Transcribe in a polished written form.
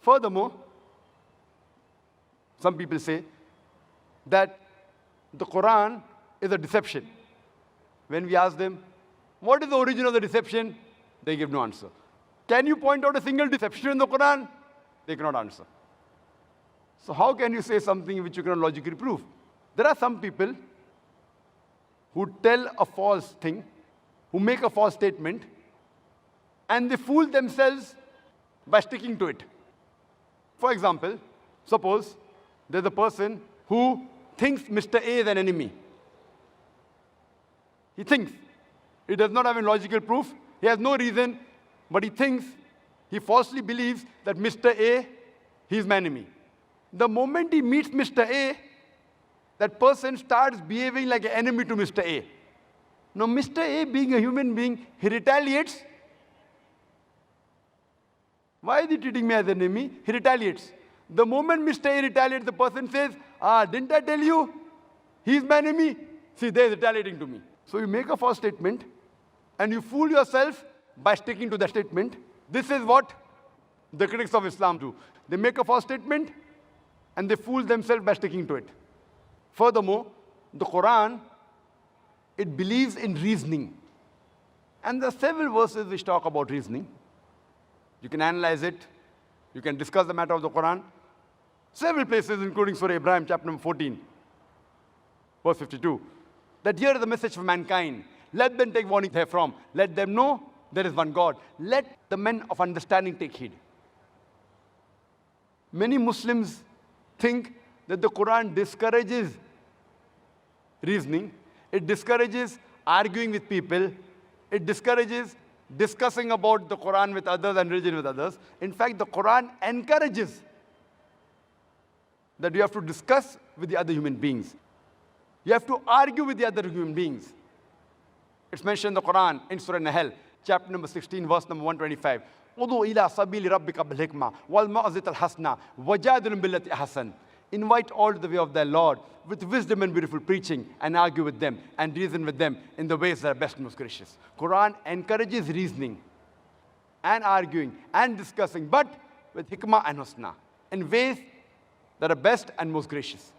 Furthermore, some people say that the Quran is a deception. When we ask them, what is the origin of the deception? They give no answer. Can you point out a single deception in the Quran? They cannot answer. So how can you say something which you cannot logically prove? There are some people who tell a false thing, who make a false statement, and they fool themselves by sticking to it. For example, suppose there's a person who thinks Mr. A is an enemy. He thinks. He does not have any logical proof. He has no reason, but he thinks, he falsely believes that Mr. A, he is my enemy. The moment he meets Mr. A, that person starts behaving like an enemy to Mr. A. Now, Mr. A, being a human being, he retaliates. Why is he treating me as an enemy? He retaliates. The moment Mr. A retaliates, the person says, didn't I tell you? He's my enemy. See, they're retaliating to me. So you make a false statement, and you fool yourself by sticking to that statement. This is what the critics of Islam do. They make a false statement, and they fool themselves by sticking to it. Furthermore, the Quran, it believes in reasoning. And there are several verses which talk about reasoning. You can analyze it. You can discuss the matter of the Quran. Several places, including Surah Ibrahim, chapter number 14, verse 52. That here is the message for mankind. Let them take warning therefrom. Let them know there is one God. Let the men of understanding take heed. Many Muslims think that the Quran discourages reasoning. It discourages arguing with people. It discourages discussing about the Quran with others and religion with others. In fact, the Quran encourages that you have to discuss with the other human beings. You have to argue with the other human beings. It's mentioned in the Quran in Surah Nahl, chapter number 16, verse number 125. "Udu ila sabili rabbika bil hikmah wal ma'zat al hasna wajadilhum billati ahsan." Invite all to the way of their Lord with wisdom and beautiful preaching, and argue with them and reason with them in the ways that are best and most gracious. Quran encourages reasoning and arguing and discussing, but with hikmah and husna, in ways that are best and most gracious.